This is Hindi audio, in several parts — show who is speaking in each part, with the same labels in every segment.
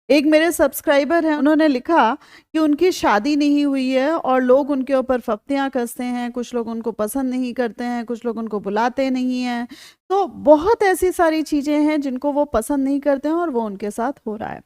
Speaker 1: एक मेरे सब्सक्राइबर हैं, उन्होंने लिखा कि उनकी शादी नहीं हुई है और लोग उनके ऊपर फप्तियाँ कसते हैं, कुछ लोग उनको पसंद नहीं करते हैं, कुछ लोग उनको बुलाते नहीं हैं। तो बहुत ऐसी सारी चीज़ें हैं जिनको वो पसंद नहीं करते हैं और वो उनके साथ हो रहा है।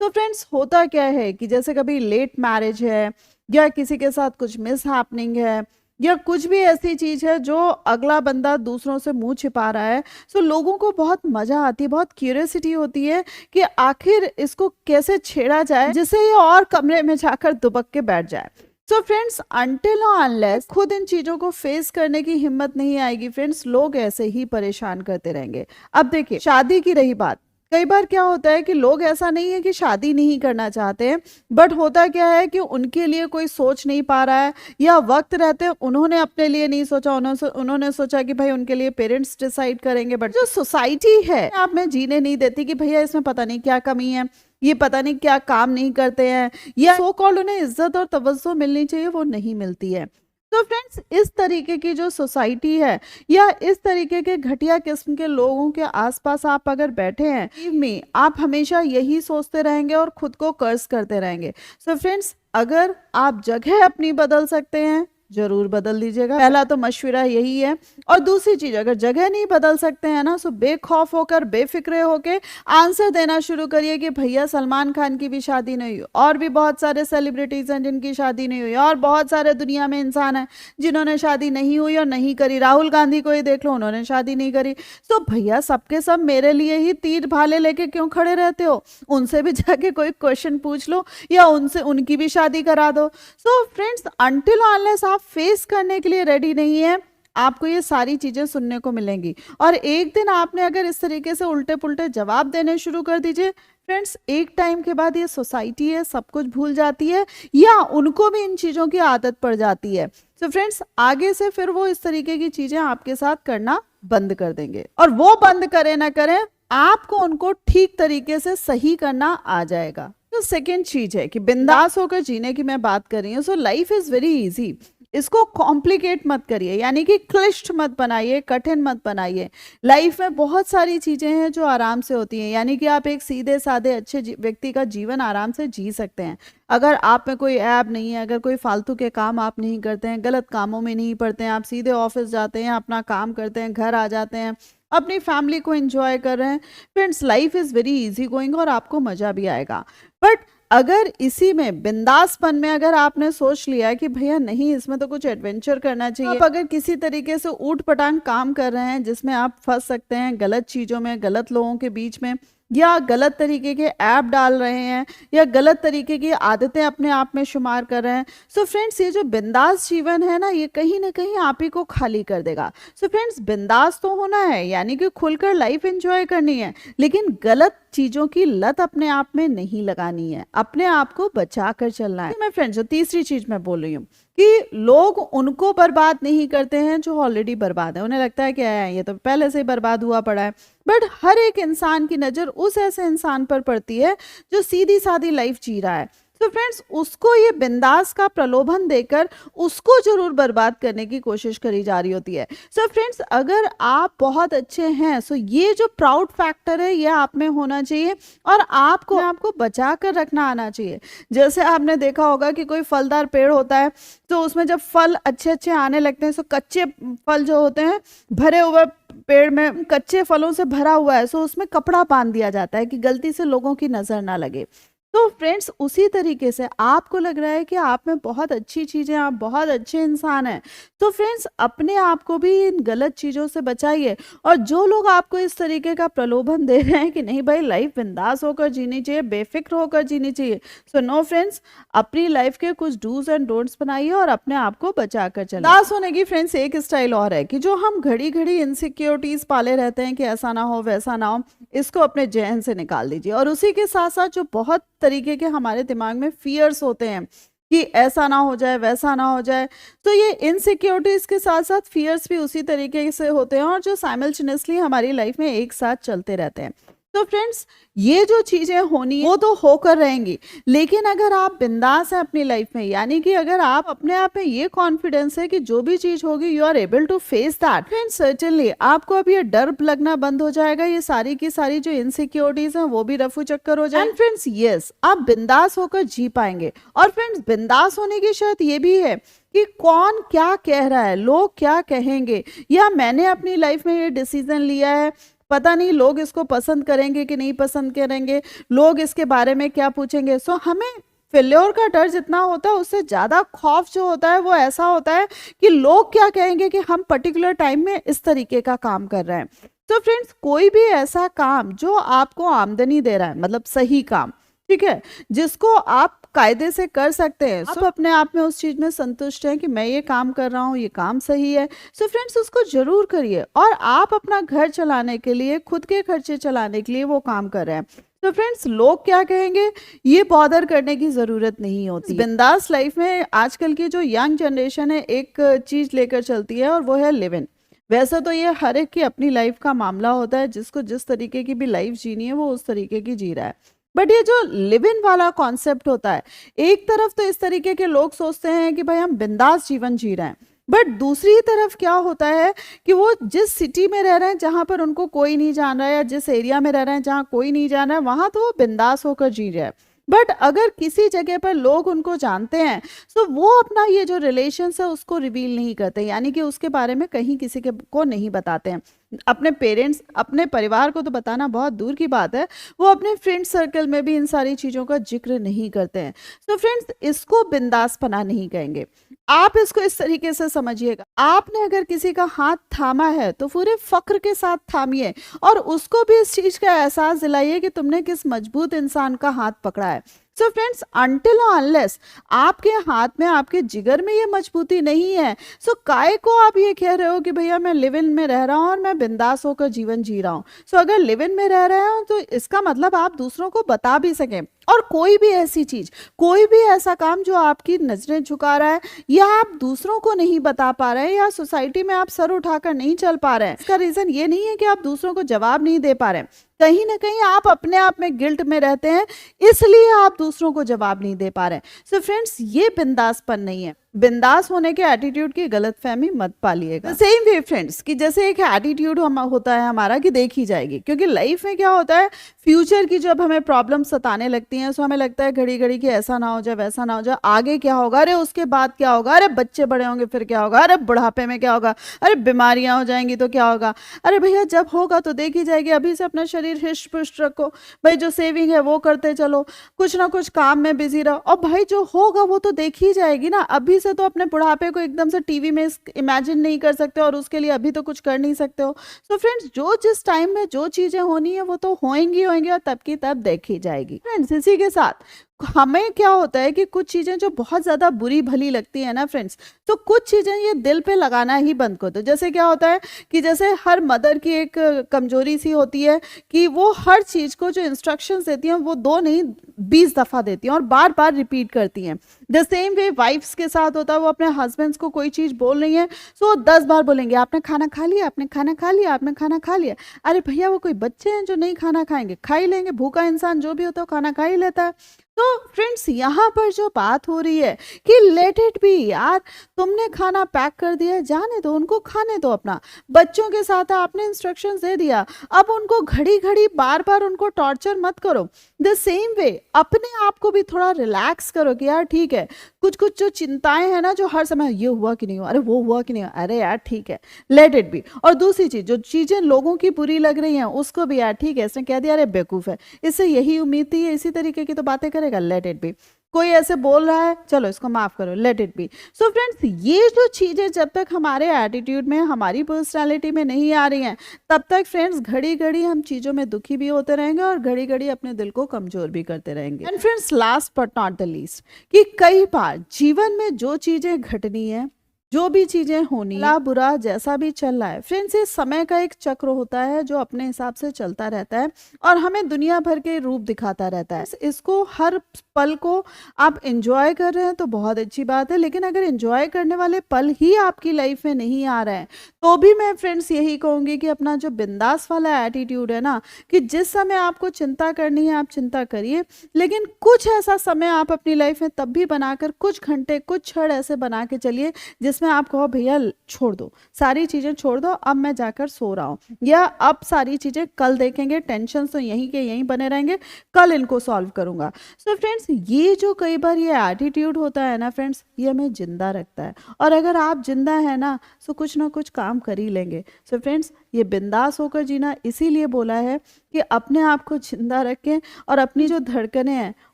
Speaker 1: तो फ्रेंड्स, होता क्या है कि जैसे कभी लेट मैरिज है या किसी के साथ कुछ मिस हैपनिंग है या कुछ भी ऐसी चीज है जो अगला बंदा दूसरों से मुंह छिपा रहा है, सो लोगों को बहुत मजा आती है, बहुत क्यूरियोसिटी होती है कि आखिर इसको कैसे छेड़ा जाए जिससे ये और कमरे में जाकर दुबक के बैठ जाए। सो फ्रेंड्स, अनटिल अनलेस खुद इन चीजों को फेस करने की हिम्मत नहीं आएगी फ्रेंड्स, लोग ऐसे ही परेशान करते रहेंगे। अब देखिए, शादी की रही बात, कई बार क्या होता है कि लोग ऐसा नहीं है कि शादी नहीं करना चाहते हैं, बट होता क्या है कि उनके लिए कोई सोच नहीं पा रहा है या वक्त रहते उन्होंने अपने लिए नहीं सोचा, उन्होंने सोचा कि भाई उनके लिए पेरेंट्स डिसाइड करेंगे, बट जो सोसाइटी है आप में जीने नहीं देती कि भैया इसमें पता नहीं क्या कमी है, ये पता नहीं क्या काम नहीं करते हैं, या सो कॉल्ड उन्हें इज्जत और तवज्जो मिलनी चाहिए वो नहीं मिलती है। तो फ्रेंड्स, इस तरीके की जो सोसाइटी है या इस तरीके के घटिया किस्म के लोगों के आसपास आप अगर बैठे हैं में, आप हमेशा यही सोचते रहेंगे और खुद को कर्ज करते रहेंगे। सो फ्रेंड्स, अगर आप जगह अपनी बदल सकते हैं जरूर बदल दीजिएगा, पहला तो मशवरा यही है। और दूसरी चीज, अगर जगह नहीं बदल सकते हैं ना, सो बेखौफ होकर बेफिक्रे होके आंसर देना शुरू करिए कि भैया सलमान खान की भी शादी नहीं हुई, और भी बहुत सारे सेलिब्रिटीज हैं जिनकी शादी नहीं हुई, और बहुत सारे दुनिया में इंसान हैं जिन्होंने शादी नहीं हुई और नहीं करी। राहुल गांधी को ही देख लो, उन्होंने शादी नहीं करी। तो भैया सबके सब मेरे लिए ही तीर भाले लेके क्यों खड़े रहते हो? उनसे भी जाके कोई क्वेश्चन पूछ लो या उनसे उनकी भी शादी करा दो। सो फ्रेंड्स, अनटिल अनलेस आप फेस करने के लिए रेडी नहीं है, आपको ये सारी चीजें सुनने को मिलेंगी। और एक दिन आपने अगर इस तरीके से उल्टे पुल्टे जवाब देने शुरू कर दीजिए फ्रेंड्स, एक टाइम के बाद ये सोसाइटी है सब कुछ भूल जाती है या उनको भी इन चीजों की आदत पड़ जाती है। तो फ्रेंड्स, आगे से फिर वो इस तरीके की चीजें आपके साथ करना बंद कर देंगे, और वो बंद करें ना करें, आपको उनको ठीक तरीके से सही करना आ जाएगा। तो सेकेंड चीज है कि बिंदास होकर जीने की मैं बात कर रही हूँ। So life is very easy, इसको कॉम्प्लिकेट मत करिए, यानी कि क्लिष्ट मत बनाइए, कठिन मत बनाइए। लाइफ में बहुत सारी चीजें हैं जो आराम से होती हैं, यानी कि आप एक सीधे साधे अच्छे व्यक्ति का जीवन आराम से जी सकते हैं। अगर आप में कोई ऐब नहीं है, अगर कोई फालतू के काम आप नहीं करते हैं, गलत कामों में नहीं पड़ते हैं, आप सीधे ऑफिस जाते हैं, अपना काम करते हैं, घर आ जाते हैं, अपनी फैमिली को एंजॉय कर रहे हैं, friends life is very easy going और आपको मजा भी आएगा। बट अगर इसी में बिंदासपन में अगर आपने सोच लिया कि भैया नहीं, इसमें तो कुछ एडवेंचर करना चाहिए, आप अगर किसी तरीके से ऊट पटांग काम कर रहे हैं जिसमें आप फंस सकते हैं गलत चीजों में, गलत लोगों के बीच में, या गलत तरीके के ऐप डाल रहे हैं या गलत तरीके की आदतें अपने आप में शुमार कर रहे हैं, सो फ्रेंड्स ये जो बिंदास जीवन है ना, ये कहीं ना कहीं आप ही को खाली कर देगा। सो फ्रेंड्स, बिंदास तो होना है, यानी कि खुलकर लाइफ एंजॉय करनी है, लेकिन गलत चीजों की लत अपने आप में नहीं लगानी है, अपने आप को बचा कर चलना है। मैं फ्रेंड्स, जो तीसरी चीज मैं बोल रही हूँ कि लोग उनको बर्बाद नहीं करते हैं जो ऑलरेडी बर्बाद है, उन्हें लगता है कि ये तो पहले से ही बर्बाद हुआ पड़ा है। बट हर एक इंसान की नजर उस ऐसे इंसान पर पड़ती है जो सीधी सादी लाइफ जी रहा है। तो फ्रेंड्स, उसको ये बिंदास का प्रलोभन देकर उसको जरूर बर्बाद करने की कोशिश करी जा रही होती है। सो फ्रेंड्स, अगर आप बहुत अच्छे हैं, सो ये जो प्राउड फैक्टर है ये आप में होना चाहिए और आपको बचा कर रखना आना चाहिए। जैसे आपने देखा होगा कि कोई फलदार पेड़ होता है, तो उसमें जब फल अच्छे अच्छे आने लगते हैं, सो कच्चे फल जो होते हैं, भरे हुए पेड़ में कच्चे फलों से भरा हुआ है, सो उसमें कपड़ा बांध दिया जाता है कि गलती से लोगों की नजर ना लगे। तो फ्रेंड्स, उसी तरीके से आपको लग रहा है कि आप में बहुत अच्छी चीजें, आप बहुत अच्छे इंसान हैं, तो फ्रेंड्स अपने आप को भी इन गलत चीजों से बचाइए। और जो लोग आपको इस तरीके का प्रलोभन दे रहे हैं कि नहीं भाई लाइफ बिंदास होकर जीनी चाहिए, बेफिक्र होकर जीनी चाहिए, सो नो फ्रेंड्स, अपनी लाइफ के कुछ डूज एंड डोंट्स बनाइए और अपने आप को बचा कर चलिए। बिंदास होने की फ्रेंड्स एक स्टाइल और है कि जो हम घड़ी घड़ी इनसिक्योरिटीज पाले रहते हैं कि ऐसा ना हो वैसा ना हो, इसको अपने जहन से निकाल दीजिए। और उसी के साथ साथ जो बहुत तरीके के हमारे दिमाग में फियर्स होते हैं कि ऐसा ना हो जाए वैसा ना हो जाए, तो ये इनसिक्योरिटीज के साथ साथ फियर्स भी उसी तरीके से होते हैं और जो साइमल्टेनियसली हमारी लाइफ में एक साथ चलते रहते हैं। तो फ्रेंड्स, ये जो चीजें होनी है वो तो होकर रहेंगी, लेकिन अगर आप बिंदास हैं अपनी लाइफ में, यानी कि अगर आप अपने आप में ये कॉन्फिडेंस है कि जो भी चीज होगी you are able to face that, friends certainly आपको अब ये डर लगना बंद हो जाएगा, ये सारी की सारी जो इनसिक्योरिटीज हैं वो भी रफू चक्कर हो जाए। एंड फ्रेंड्स यस, आप बिंदास होकर जी पाएंगे। और फ्रेंड्स, बिंदास होने की शर्त ये भी है कि कौन क्या कह रहा है, लोग क्या कहेंगे, या मैंने अपनी लाइफ में ये डिसीजन लिया है, पता नहीं लोग इसको पसंद करेंगे कि नहीं पसंद करेंगे, लोग इसके बारे में क्या पूछेंगे। सो हमें फेल्योर का डर जितना होता है उससे ज्यादा खौफ जो होता है वो ऐसा होता है कि लोग क्या कहेंगे कि हम पर्टिकुलर टाइम में इस तरीके का काम कर रहे हैं। तो फ्रेंड्स, कोई भी ऐसा काम जो आपको आमदनी दे रहा है, मतलब सही काम, ठीक है, जिसको आप कायदे से कर सकते हैं, आप अपने आप में उस चीज में संतुष्ट हैं कि मैं ये काम कर रहा हूँ, ये काम सही है, सो फ्रेंड्स उसको जरूर करिए। और आप अपना घर चलाने के लिए, खुद के खर्चे चलाने के लिए वो काम कर रहे हैं, तो फ्रेंड्स लोग क्या कहेंगे ये बॉदर करने की जरूरत नहीं होती। बिंदास लाइफ में आजकल की जो यंग जनरेशन है एक चीज लेकर चलती है और वो है लिव इन। वैसे तो ये हर एक की अपनी लाइफ का मामला होता है, जिसको जिस तरीके की भी लाइफ जीनी है वो उस तरीके की जी रहा है, बट ये जो लिव इन वाला कॉन्सेप्ट होता है, एक तरफ तो इस तरीके के लोग सोचते हैं कि भाई हम बिंदास जीवन जी रहे हैं, बट दूसरी तरफ क्या होता है कि वो जिस सिटी में रह रहे हैं जहां पर उनको कोई नहीं जान रहा है, या जिस एरिया में रह रहे हैं जहां कोई नहीं जान रहा है, वहां तो वो बिंदास होकर जी रहे हैं। बट अगर किसी जगह पर लोग उनको जानते हैं तो वो अपना ये जो रिलेशन है उसको रिवील नहीं करते, यानी कि उसके बारे में कहीं किसी के को नहीं बताते हैं। अपने पेरेंट्स, अपने परिवार को तो बताना बहुत दूर की बात है, वो अपने फ्रेंड सर्कल में भी इन सारी चीजों का जिक्र नहीं करते हैं। तो फ्रेंड्स, इसको बिंदासपना नहीं कहेंगे। आप इसको इस तरीके से समझिएगा, आपने अगर किसी का हाथ थामा है तो पूरे फक्र के साथ थामिए और उसको भी इस चीज का एहसास दिलाइए कि तुमने किस मजबूत इंसान का हाथ पकड़ा है। सो फ्रेंड्स, अनटिल अनलेस आपके हाथ में, आपके जिगर में ये मजबूती नहीं है, सो काय को आप ये कह रहे हो कि भैया मैं लिव इन में रह रहा हूँ और मैं बिंदास होकर जीवन जी रहा हूँ। सो अगर लिव इन में रह रहे हो तो इसका मतलब आप दूसरों को बता भी सकें। और कोई भी ऐसी चीज, कोई भी ऐसा काम जो आपकी नजरें झुका रहा है, या आप दूसरों को नहीं बता पा रहे हैं, या सोसाइटी में आप सर उठाकर नहीं चल पा रहे हैं, इसका रीजन ये नहीं है कि आप दूसरों को जवाब नहीं दे पा रहे हैं, कहीं ना कहीं आप अपने आप में गिल्ट में रहते हैं, इसलिए आप दूसरों को जवाब नहीं दे पा रहे हैं। सो फ्रेंड्स, ये बिंदासपन नहीं है। बिंदास होने के एटीट्यूड की गलतफहमी मत पालिएगा। सेम वे फ्रेंड्स, कि जैसे एक एटीट्यूड हम होता है हमारा कि देखी जाएगी, क्योंकि लाइफ में क्या होता है, फ्यूचर की जब हमें प्रॉब्लम सताने लगती हैं तो हमें लगता है घड़ी घड़ी कि ऐसा ना हो जाए, वैसा ना हो जाए, आगे क्या होगा, अरे उसके बाद क्या होगा, अरे बच्चे बड़े होंगे फिर क्या होगा, अरे बुढ़ापे में क्या होगा, अरे बीमारियां हो जाएंगी तो क्या होगा। अरे भैया, जब होगा तो देखी जाएगी, अभी से अपना शरीर हिस्ट पुष्ट रखो भाई, जो सेविंग है वो करते चलो, कुछ ना कुछ काम में बिजी रहो, और भाई जो होगा वो तो देखी जाएगी ना। अभी से तो अपने बुढ़ापे को एकदम से टीवी में इमेजिन नहीं कर सकते और उसके लिए अभी तो कुछ कर नहीं सकते हो। सो फ्रेंड्स, जो जिस टाइम में जो चीजें होनी है वो तो होंगी होंगी और तब की तब देखी जाएगी। फ्रेंड्स, इसी के साथ हमें क्या होता है कि कुछ चीजें जो बहुत ज्यादा बुरी भली लगती है ना फ्रेंड्स, तो कुछ चीजें ये दिल पे लगाना ही बंद कर दो। जैसे क्या होता है कि जैसे हर मदर की एक कमजोरी सी होती है कि वो हर चीज को जो इंस्ट्रक्शंस देती हैं वो 2 नहीं 20 दफा देती हैं और बार बार रिपीट करती हैं। द सेम वे वाइफ्स के साथ होता है, वो अपने हस्बैंड्स को कोई चीज बोल रही है तो 10 बार बोलेंगे आपने खाना खा लिया, आपने खाना खा लिया, आपने खाना खा लिया। अरे भैया, वो कोई बच्चे हैं जो नहीं खाना खाएंगे? खा ही लेंगे, भूखा इंसान जो भी होता है खाना खा ही लेता है। तो फ्रेंड्स, यहाँ पर जो बात हो रही है कि लेट इट बी यार, तुमने खाना पैक कर दिया, जाने दो, उनको खाने दो अपना। बच्चों के साथ आपने इंस्ट्रक्शंस दे दिया, अब उनको घड़ी घड़ी बार बार उनको टॉर्चर मत करो। द सेम वे अपने आप को भी थोड़ा रिलैक्स करो कि यार ठीक है, कुछ कुछ जो चिंताएं हैं ना, जो हर समय ये हुआ कि नहीं हुआ, अरे वो हुआ कि नहीं हुआ, अरे यार ठीक है, लेट इट बी। और दूसरी चीज, जो चीजें लोगों की बुरी लग रही हैं उसको भी यार ठीक है, इसने कह दिया अरे बेवकूफ है, इससे यही उम्मीद थी, इसी तरीके की तो बातें करेगा, लेट इट बी। कोई ऐसे बोल रहा है, चलो इसको माफ करो, let it be. So friends, ये जो चीजें जब तक हमारे एटीट्यूड में, हमारी पर्सनालिटी में नहीं आ रही हैं, तब तक फ्रेंड्स घड़ी घड़ी हम चीजों में दुखी भी होते रहेंगे और घड़ी घड़ी अपने दिल को कमजोर भी करते रहेंगे। And friends, last but not the least, कि कई बार जीवन में जो चीजें घटनी है, जो भी चीजें होनी है, भला बुरा जैसा भी चल रहा है फ्रेंड्स, ये समय का एक चक्र होता है जो अपने हिसाब से चलता रहता है और हमें दुनिया भर के रूप दिखाता रहता है। इसको हर पल को आप एंजॉय कर रहे हैं तो बहुत अच्छी बात है, लेकिन अगर एंजॉय करने वाले पल ही आपकी लाइफ में नहीं आ रहे हैं तो भी मैं फ्रेंड्स यही कहूंगी कि अपना जो बिंदास वाला एटीट्यूड है ना, कि जिस समय आपको चिंता करनी है आप चिंता करिए, लेकिन कुछ ऐसा समय आप अपनी लाइफ में तब भी बनाकर, कुछ घंटे कुछ क्षण ऐसे बना के चलिए जिसमें आप कहो भैया छोड़ दो, सारी चीजें छोड़ दो, अब मैं जाकर सो रहा हूँ, या अब सारी चीजें कल देखेंगे, टेंशन तो यहीं के यहीं बने रहेंगे, कल इनको सॉल्व करूंगा। सो फ्रेंड्स, ये जो कई बार ये एटीट्यूड होता है ना फ्रेंड्स, ये हमें जिंदा रखता है, और अगर आप जिंदा है ना तो कुछ ना कुछ काम कर ही लेंगे। सो फ्रेंड्स, ये बिंदास होकर जीना इसीलिए बोला है कि अपने आप को जिंदा रखें और अपनी जो धड़कनें हैं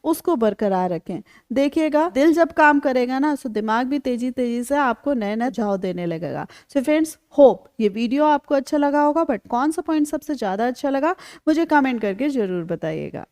Speaker 1: उसको बरकरार रखें। देखिएगा दिल जब काम करेगा ना तो दिमाग भी तेजी तेजी से आपको नए नए झाव देने लगेगा। सो फ्रेंड्स, होप ये वीडियो आपको अच्छा लगा होगा, बट कौन सा पॉइंट सबसे ज्यादा अच्छा लगा मुझे कमेंट करके जरूर बताइएगा।